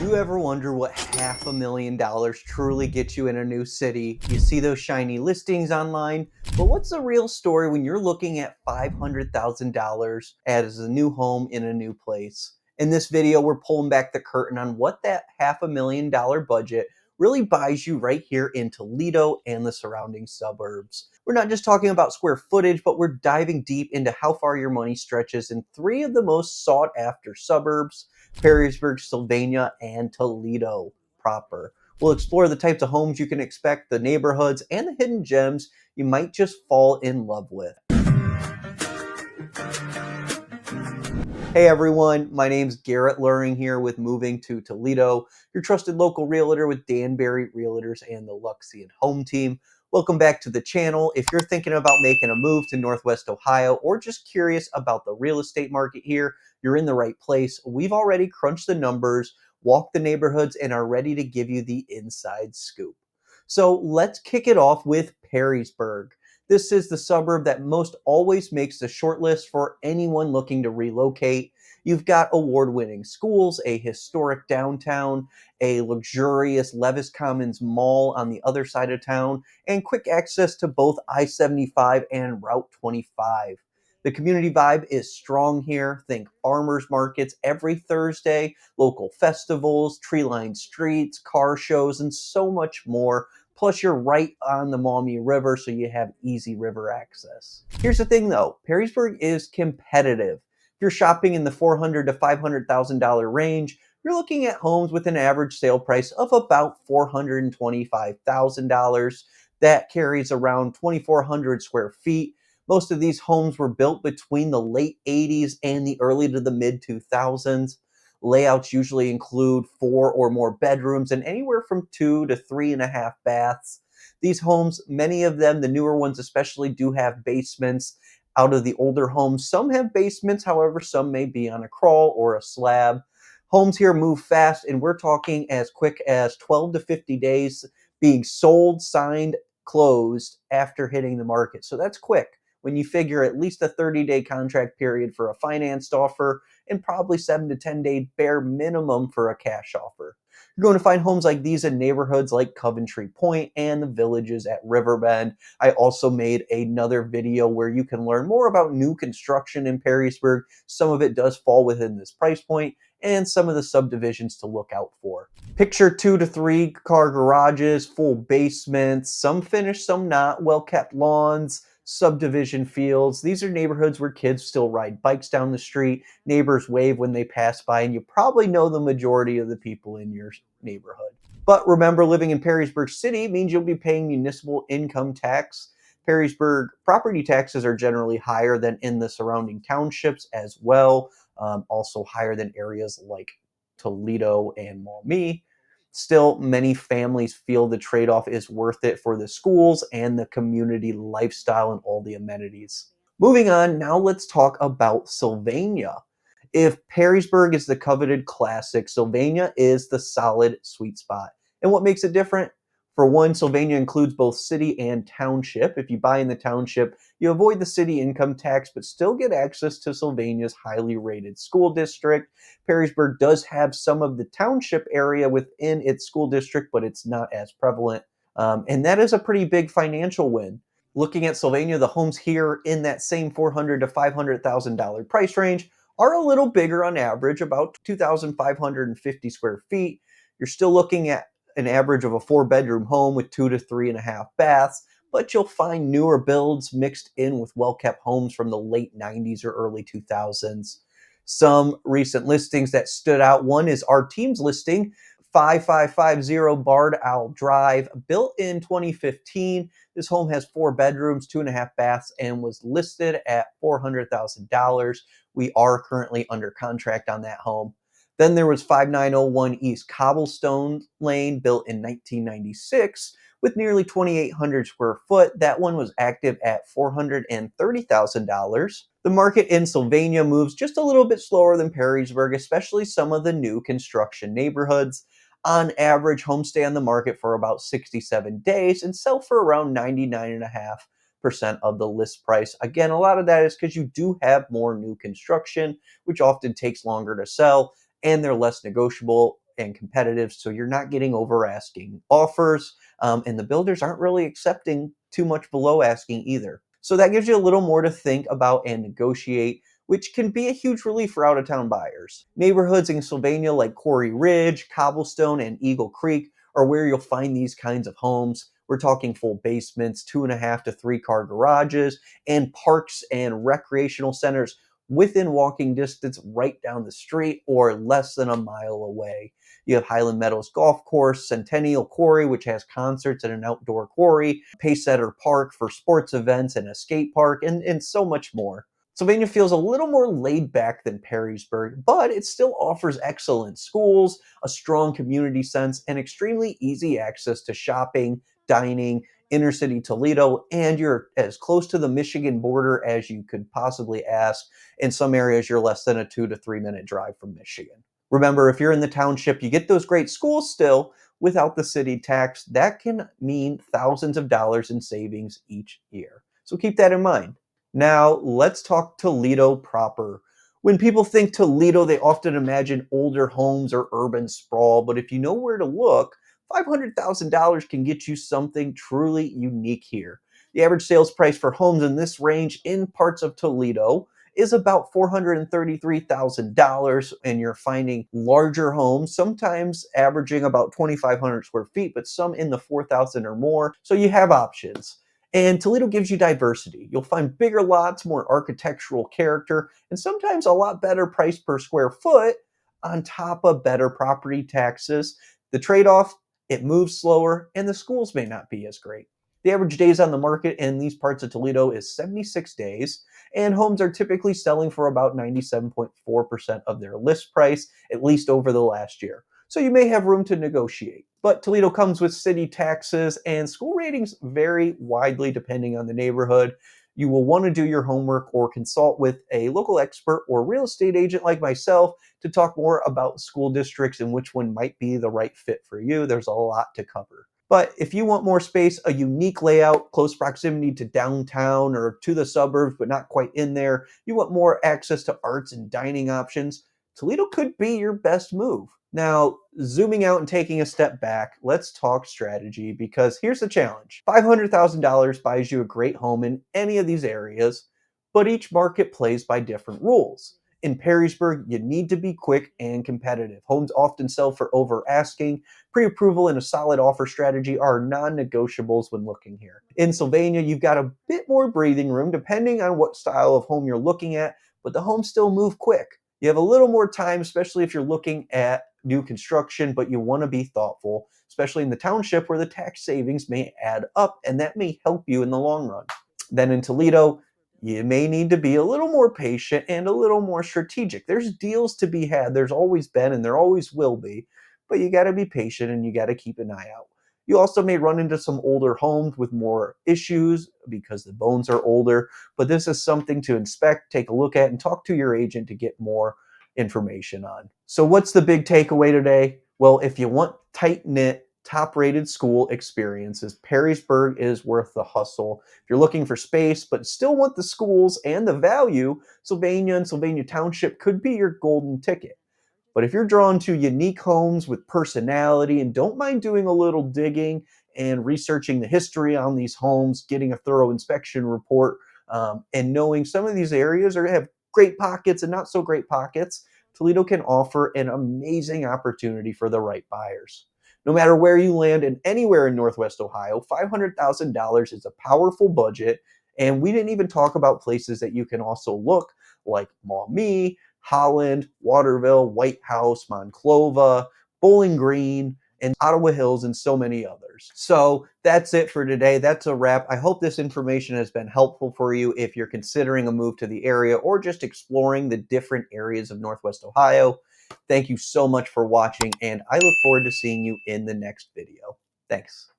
You ever wonder what $500,000 truly gets you in a new city? You see those shiny listings online, but what's the real story when you're looking at $500,000 as a new home in a new place? In this video, we're pulling back the curtain on what that $500,000 budget really buys you right here in Toledo and the surrounding suburbs. We're not just talking about square footage, but we're diving deep into how far your money stretches in three of the most sought after suburbs: Perrysburg, Sylvania, and Toledo proper. We'll explore the types of homes you can expect, the neighborhoods, and the hidden gems you might just fall in love with. Hey everyone, my name's Garrett Luhring here with Moving to Toledo, your trusted local realtor with Danbury Realtors and the Luxian Home Team. Welcome back to the channel. If you're thinking about making a move to Northwest Ohio or just curious about the real estate market here, you're in the right place. We've already crunched the numbers, walked the neighborhoods, and are ready to give you the inside scoop. So let's kick it off with Perrysburg. This is the suburb that most always makes the shortlist for anyone looking to relocate. You've got award-winning schools, a historic downtown, a luxurious Levis Commons mall on the other side of town, and quick access to both I-75 and Route 25. The community vibe is strong here. Think farmers markets every Thursday, local festivals, tree-lined streets, car shows, and so much more. Plus, you're right on the Maumee River, so you have easy river access. Here's the thing though, Perrysburg is competitive. If you're shopping in the $400,000 to $500,000 range, you're looking at homes with an average sale price of about $425,000. That carries around 2,400 square feet. Most of these homes were built between the late 80s and the early to the mid 2000s. Layouts usually include 4 or more bedrooms and anywhere from 2 to 3.5 baths. These homes, many of them, the newer ones especially, do have basements. Out of the older homes, some have basements, however, some may be on a crawl or a slab. Homes here move fast, and we're talking as quick as 12 to 50 days being sold, signed, closed after hitting the market. So that's quick when you figure at least a 30-day contract period for a financed offer and probably 7 to 10-day bare minimum for a cash offer. You're going to find homes like these in neighborhoods like Coventry Point and the Villages at Riverbend. I also made another video where you can learn more about new construction in Perrysburg. Some of it does fall within this price point, and some of the subdivisions to look out for. Picture 2 to 3 car garages, full basements, some finished, some not, well-kept lawns, subdivision fields. These are neighborhoods where kids still ride bikes down the street, neighbors wave when they pass by, and you probably know the majority of the people in your neighborhood. But remember, living in Perrysburg City means you'll be paying municipal income tax. Perrysburg property taxes are generally higher than in the surrounding townships as well, also higher than areas like Toledo and Maumee. Still, many families feel the trade-off is worth it for the schools and the community lifestyle and all the amenities. Moving on, now let's talk about Sylvania. If Perrysburg is the coveted classic, Sylvania is the solid sweet spot. And what makes it different? For one, Sylvania includes both city and township. If you buy in the township, you avoid the city income tax, but still get access to Sylvania's highly rated school district. Perrysburg does have some of the township area within its school district, but it's not as prevalent. And that is a pretty big financial win. Looking at Sylvania, the homes here in that same $400,000 to $500,000 price range are a little bigger on average, about 2,550 square feet. You're still looking at an average of a 4-bedroom home with 2 to 3.5 baths, but you'll find newer builds mixed in with well-kept homes from the late 90s or early 2000s. Some recent listings that stood out. One is our team's listing, 5550 Bard Owl Drive, built in 2015. This home has 4 bedrooms, 2.5 baths, and was listed at $400,000. We are currently under contract on that home. Then there was 5901 East Cobblestone Lane, built in 1996 with nearly 2,800 square foot. That one was active at $430,000. The market in Sylvania moves just a little bit slower than Perrysburg, especially some of the new construction neighborhoods. On average, homes stay on the market for about 67 days and sell for around 99.5% of the list price. Again, a lot of that is because you do have more new construction, which often takes longer to sell, and they're less negotiable and competitive, so you're not getting over asking offers, and the builders aren't really accepting too much below asking either. So that gives you a little more to think about and negotiate, which can be a huge relief for out of town buyers. Neighborhoods in Sylvania like Quarry Ridge, Cobblestone, and Eagle Creek are where you'll find these kinds of homes. We're talking full basements, 2.5 to 3 car garages, and parks and recreational centers within walking distance right down the street or less than a mile away. You have Highland Meadows Golf Course, Centennial Quarry, which has concerts and an outdoor quarry, Pacesetter Park for sports events and a skate park, and so much more. Sylvania feels a little more laid back than Perrysburg, but it still offers excellent schools, a strong community sense, and extremely easy access to shopping, dining, inner city Toledo, and you're as close to the Michigan border as you could possibly ask. In some areas, you're less than a 2 to 3 minute drive from Michigan. Remember, if you're in the township, you get those great schools still without the city tax. That can mean thousands of dollars in savings each year. So keep that in mind. Now, let's talk Toledo proper. When people think Toledo, they often imagine older homes or urban sprawl, but if you know where to look, $500,000 can get you something truly unique here. The average sales price for homes in this range in parts of Toledo is about $433,000, and you're finding larger homes, sometimes averaging about 2,500 square feet, but some in the 4,000 or more. So you have options. And Toledo gives you diversity. You'll find bigger lots, more architectural character, and sometimes a lot better price per square foot on top of better property taxes. The trade-off, it moves slower, and the schools may not be as great. The average days on the market in these parts of Toledo is 76 days, and homes are typically selling for about 97.4% of their list price, at least over the last year. So you may have room to negotiate. But Toledo comes with city taxes, and school ratings vary widely depending on the neighborhood. You will want to do your homework or consult with a local expert or real estate agent like myself to talk more about school districts and which one might be the right fit for you. There's a lot to cover. But if you want more space, a unique layout, close proximity to downtown or to the suburbs, but not quite in there, you want more access to arts and dining options, Toledo could be your best move. Now, zooming out and taking a step back, let's talk strategy because here's the challenge. $500,000 buys you a great home in any of these areas, but each market plays by different rules. In Perrysburg, you need to be quick and competitive. Homes often sell for over asking. Pre-approval and a solid offer strategy are non-negotiables when looking here. In Sylvania, you've got a bit more breathing room depending on what style of home you're looking at, but the homes still move quick. You have a little more time, especially if you're looking at new construction, but you want to be thoughtful, especially in the township where the tax savings may add up, and that may help you in the long run. Then in Toledo, you may need to be a little more patient and a little more strategic. There's deals to be had. There's always been and there always will be, but you got to be patient and you got to keep an eye out. You also may run into some older homes with more issues because the bones are older, but this is something to inspect, take a look at, and talk to your agent to get more information on. So what's the big takeaway today? Well, if you want tight-knit, top-rated school experiences, Perrysburg is worth the hustle. If you're looking for space but still want the schools and the value, Sylvania and Sylvania Township could be your golden ticket. But if you're drawn to unique homes with personality and don't mind doing a little digging and researching the history on these homes, getting a thorough inspection report, and knowing some of these areas are going to have great pockets and not so great pockets, Toledo can offer an amazing opportunity for the right buyers. No matter where you land and anywhere in Northwest Ohio, $500,000 is a powerful budget. And we didn't even talk about places that you can also look like Maumee, Holland, Waterville, White House, Monclova, Bowling Green, and Ottawa Hills, and so many others. So that's it for today. That's a wrap. I hope this information has been helpful for you if you're considering a move to the area or just exploring the different areas of Northwest Ohio. Thank you so much for watching, and I look forward to seeing you in the next video. Thanks.